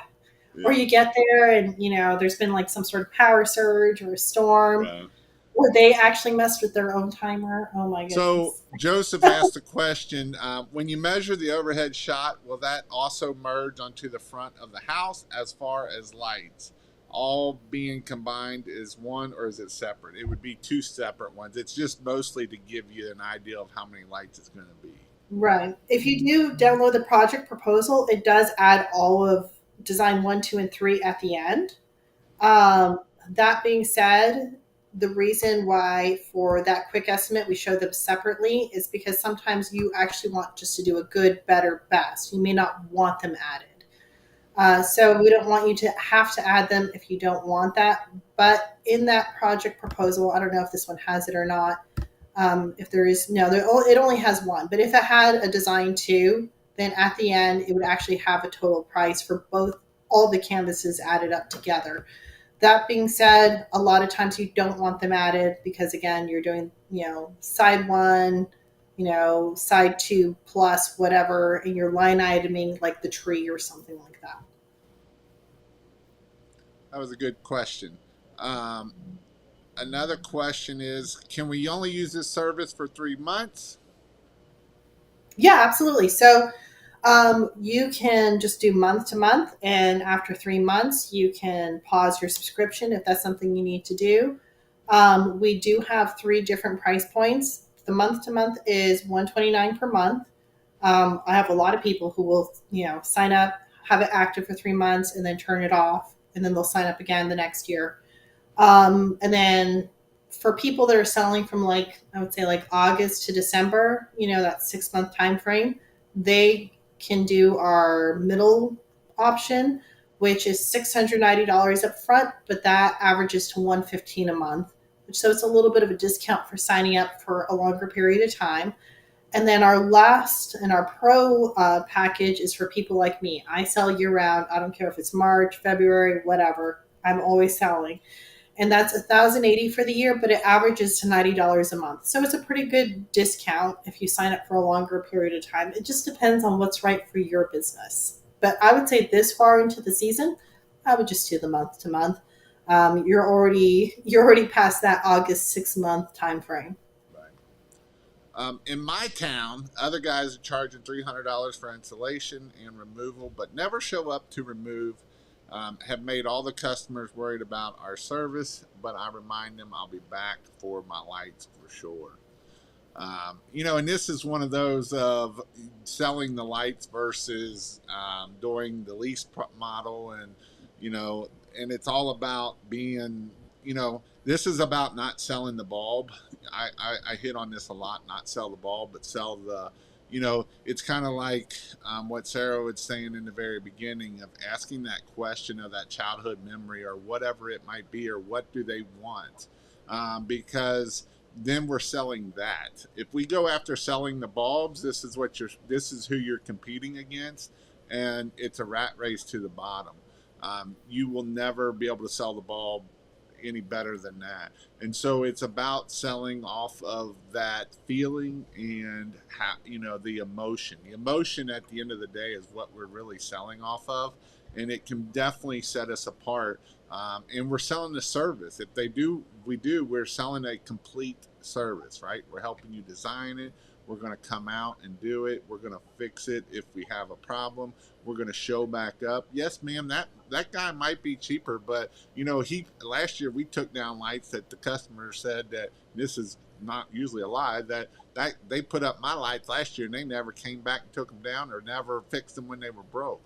Or Yeah. you get there and there's been like some sort of power surge or a storm, Yeah. or they actually messed with their own timer. Oh my So goodness. Joseph asked the question: when you measure the overhead shot, will that also merge onto the front of the house as far as lights? All being combined is one, or is it separate? It would be two separate ones. It's just mostly to give you an idea of how many lights it's going to be. Right. If you do download the project proposal, it does add all of design one, two, and three at the end. Um, that being said, the reason why for that quick estimate we show them separately is because sometimes you actually want just to do a good, better, best. You may not want them added. So we don't want you to have to add them if you don't want that. But in that project proposal, I don't know if this one has it or not. If there is no, it only has one. But if it had a design two, then at the end it would actually have a total price for both all the canvases added up together. That being said, a lot of times you don't want them added because again, you're doing side one, side two plus whatever, and you're line iteming like the tree or something like that. That was a good question. Um, Another question is: can we only use this service for 3 months? Yeah, absolutely. So you can just do month to month, and after 3 months, you can pause your subscription if that's something you need to do. We do have three different price points. The month to month is $129 per month. I have a lot of people who will, sign up, have it active for 3 months, and then turn it off, and then they'll sign up again the next year. And then for people that are selling from like I would say like August to December, that 6 month time frame, they can do our middle option, which is $690 up front, but that averages to 115 a month. So it's a little bit of a discount for signing up for a longer period of time. And then our last and our pro package is for people like me. I sell year round. I don't care if it's March, February, whatever. I'm always selling, and that's 1,080 for the year, but it averages to $90 a month. So it's a pretty good discount if you sign up for a longer period of time. It just depends on what's right for your business. But I would say this far into the season, I would just do the month to month. You're already past that August 6 month time frame. Right. In my town, other guys are charging $300 for installation and removal, but never show up to remove. Have made all the customers worried about our service, but I remind them I'll be back for my lights for sure. And this is one of those of selling the lights versus doing the lease model, and it's all about being, this is about not selling the bulb. I hit on this a lot: not sell the bulb, but sell the, it's kind of like what Sarah was saying in the very beginning of asking that question of that childhood memory or whatever it might be, or what do they want, because then we're selling that. If we go after selling the bulbs, this is who you're competing against, and it's a rat race to the bottom. You will never be able to sell the bulb any better than that. And so it's about selling off of that feeling and the emotion. The emotion at the end of the day is what we're really selling off of, and it can definitely set us apart. And we're selling the service. If we're selling a complete service, right? We're helping you design it. We're going to come out and do it. We're going to fix it if we have a problem. We're going to show back up. Yes, ma'am, that guy might be cheaper, but he last year we took down lights that the customer said that this is not usually a lie, that they put up my lights last year and they never came back and took them down or never fixed them when they were broke.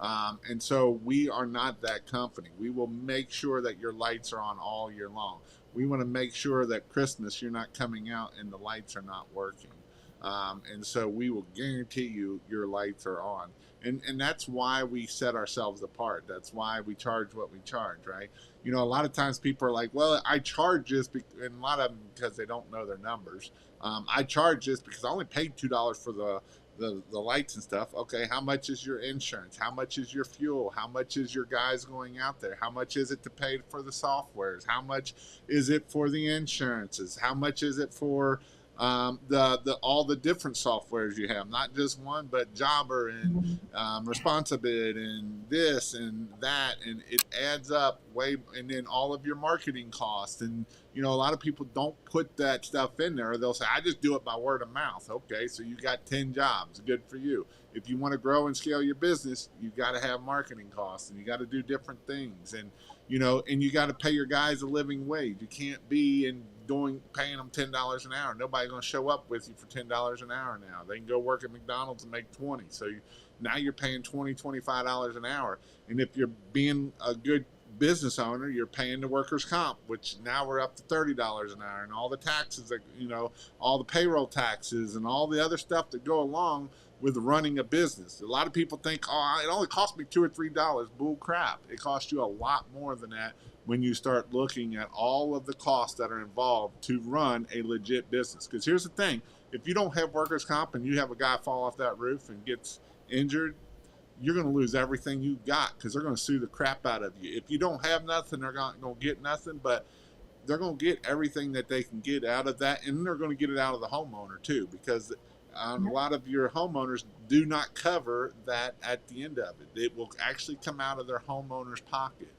And so we are not that company. We will make sure that your lights are on all year long. we want to make sure that Christmas you're not coming out and the lights are not working. And so we will guarantee you your lights are on. And that's why we set ourselves apart. That's why we charge what we charge, right? You know, a lot of times people are like, well, I charge this, and a lot of them because they don't know their numbers. I charge this because I only paid $2 for the lights and stuff. Okay, how much is your insurance? How much is your fuel? How much is your guys going out there? How much is it to pay for the softwares? How much is it for the insurances? How much is it for the all the different softwares you have, not just one, but Jobber and Responsibid and this and that, and it adds up way. And then all of your marketing costs, and you know, a lot of people don't put that stuff in there. They'll say, I just do it by word of mouth. Okay, so you got 10 jobs, good for you. If you want to grow and scale your business, you got to have marketing costs, and you got to do different things, and you know, and you got to pay your guys a living wage. You can't be paying them $10 an hour. Nobody's going to show up with you for $10 an hour now. They can go work at McDonald's and make 20. So now you're paying $25 an hour. And if you're being a good business owner, you're paying the workers' comp, which now we're up to $30 an hour, and all the taxes that, you know, all the payroll taxes and all the other stuff that go along with running a business. A lot of people think, oh, it only cost me $2 or $3. Bull crap. It costs you a lot more than that when you start looking at all of the costs that are involved to run a legit business. Because here's the thing, if you don't have workers' comp and you have a guy fall off that roof and gets injured, you're going to lose everything you got, because they're going to sue the crap out of you. If you don't have nothing, they're not going to get nothing, but they're going to get everything that they can get out of that, and they're going to get it out of the homeowner too, because a lot of your homeowners do not cover that at the end of it. It will actually come out of their homeowner's pocket,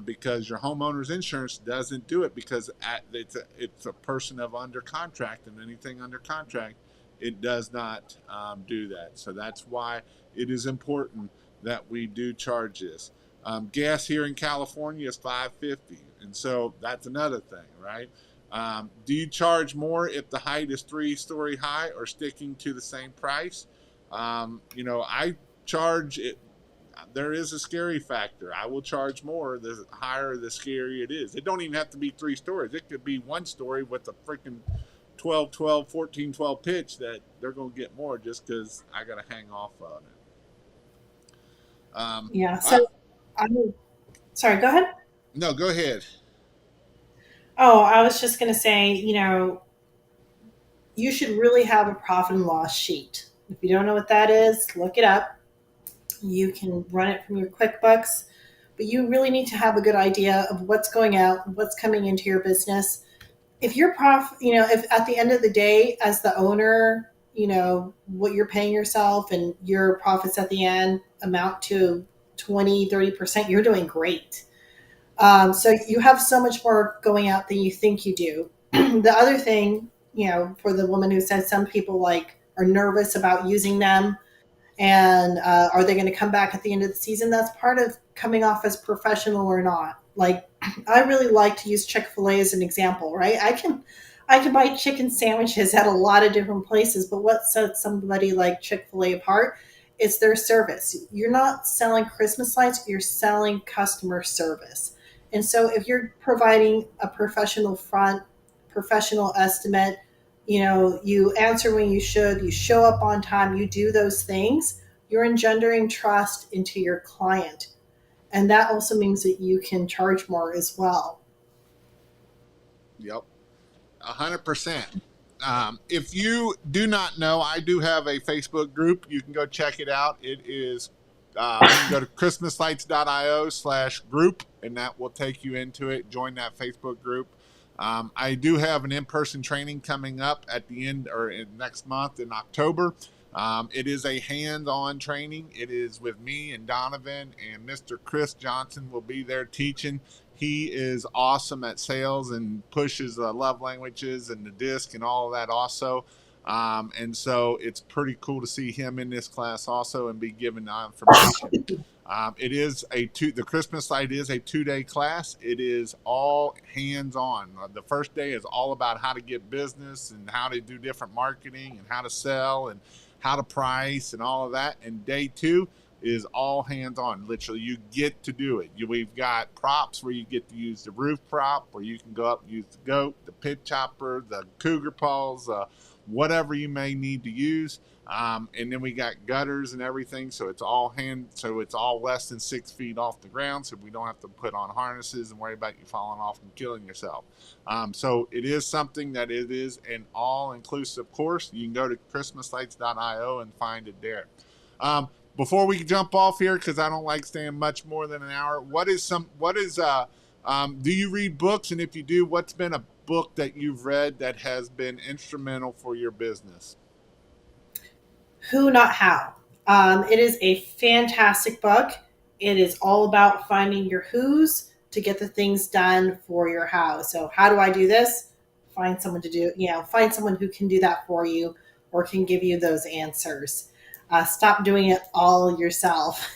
because your homeowner's insurance doesn't do it, because it's a person of under contract, and anything under contract, it does not do that. So that's why it is important that we do charge this. Gas here in California is $5.50, and so that's another thing, right? Do you charge more if the height is 3-story high, or sticking to the same price? You know, I charge it. There is a scary factor. I will charge more the higher the scarier it is. It don't even have to be 3 stories. It could be 1 story with a freaking 12-12, 14-12 pitch that they're going to get more just because I got to hang off on it. Yeah. So, I'm sorry. Go ahead. No, go ahead. Oh, I was just going to say, you should really have a profit and loss sheet. If you don't know what that is, look it up. You can run it from your QuickBooks, but you really need to have a good idea of what's going out, what's coming into your business. If your if at the end of the day, as the owner, what you're paying yourself and your profits at the end amount to 20-30%, you're doing great. So you have so much more going out than you think you do. The other thing, for the woman who said some people are nervous about using them, and are they going to come back at the end of the season? That's part of coming off as professional or not. Like, I really like to use Chick-fil-A as an example, right? I can buy chicken sandwiches at a lot of different places, but what sets somebody like Chick-fil-A apart is their service. You're not selling Christmas lights, you're selling customer service. And so if you're providing a professional front, professional estimate, you answer when you should, you show up on time, you do those things, you're engendering trust into your client. And that also means that you can charge more as well. Yep, 100%. If you do not know, I do have a Facebook group. You can go check it out. It is, you can go to christmaslights.io/group, and that will take you into it. Join that Facebook group. I do have an in-person training coming up at the end or next month in October. It is a hands-on training. It is with me and Donovan, and Mr. Chris Johnson will be there teaching. He is awesome at sales and pushes love languages and the disc and all of that also. And so it's pretty cool to see him in this class also and be given the information. It is the Christmas Light is a 2-day class. It is all hands-on. The first day is all about how to get business and how to do different marketing and how to sell and how to price and all of that. And day 2, is all hands on. Literally, you get to do it. We've got props where you get to use the roof prop, where you can go up and use the goat, the pit chopper, the cougar paws, whatever you may need to use. And then we got gutters and everything, so it's all so it's all less than 6 feet off the ground, so we don't have to put on harnesses and worry about you falling off and killing yourself. So it is something that it is an all-inclusive course. You can go to christmaslights.io and find it there. Before we jump off here, because I don't like staying much more than an hour, do you read books? And if you do, what's been a book that you've read that has been instrumental for your business? Who Not How. It is a fantastic book. It is all about finding your who's to get the things done for your how. So how do I do this? Find someone find someone who can do that for you or can give you those answers. Stop doing it all yourself.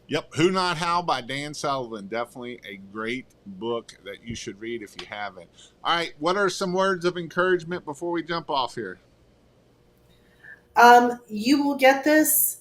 Yep, Who Not How by Dan Sullivan. Definitely a great book that you should read if you haven't. All right, what are some words of encouragement before we jump off here? You will get this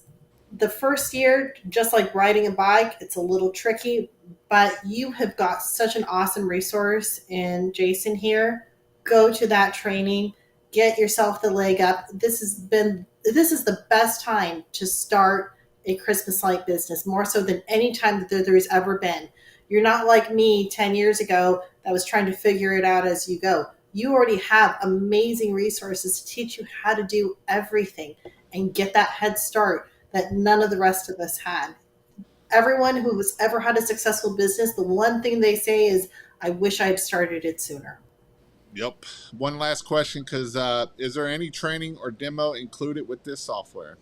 the first year, just like riding a bike. It's a little tricky, but you have got such an awesome resource in Jason here. Go to that training, get yourself the leg up. This is the best time to start a Christmas light business, more so than any time that there's ever been. You're not like me 10 years ago that was trying to figure it out as you go. You already have amazing resources to teach you how to do everything and get that head start that none of the rest of us had. Everyone who has ever had a successful business, the one thing they say is, I wish I had started it sooner. Yep. One last question, because is there any training or demo included with this software?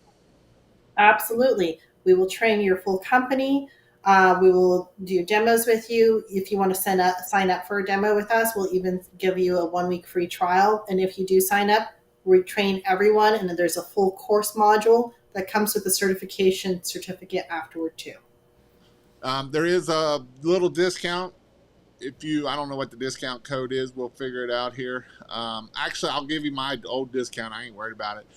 Absolutely. We will train your full company. We will do demos with you. If you want to sign up for a demo with us, we'll even give you a 1-week free trial. And if you do sign up, we train everyone, and then there's a full course module that comes with a certificate afterward too. There is a little discount. I don't know what the discount code is. We'll figure it out here. Actually, I'll give you my old discount. I ain't worried about it.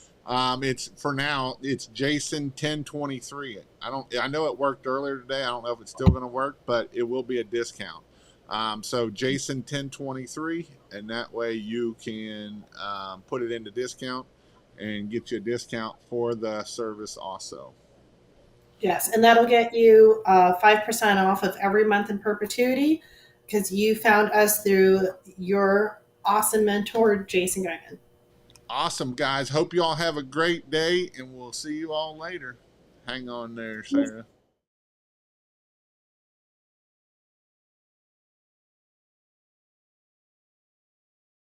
It's for now. It's Jason 1023. I know it worked earlier today. I don't know if it's still going to work, but it will be a discount. So Jason 1023, and that way you can put it into discount and get you a discount for the service also. Yes, and that'll get you 5% off of every month in perpetuity because you found us through your awesome mentor, Jason Guyman. Awesome, guys. Hope you all have a great day, and we'll see you all later. Hang on there, Sarah.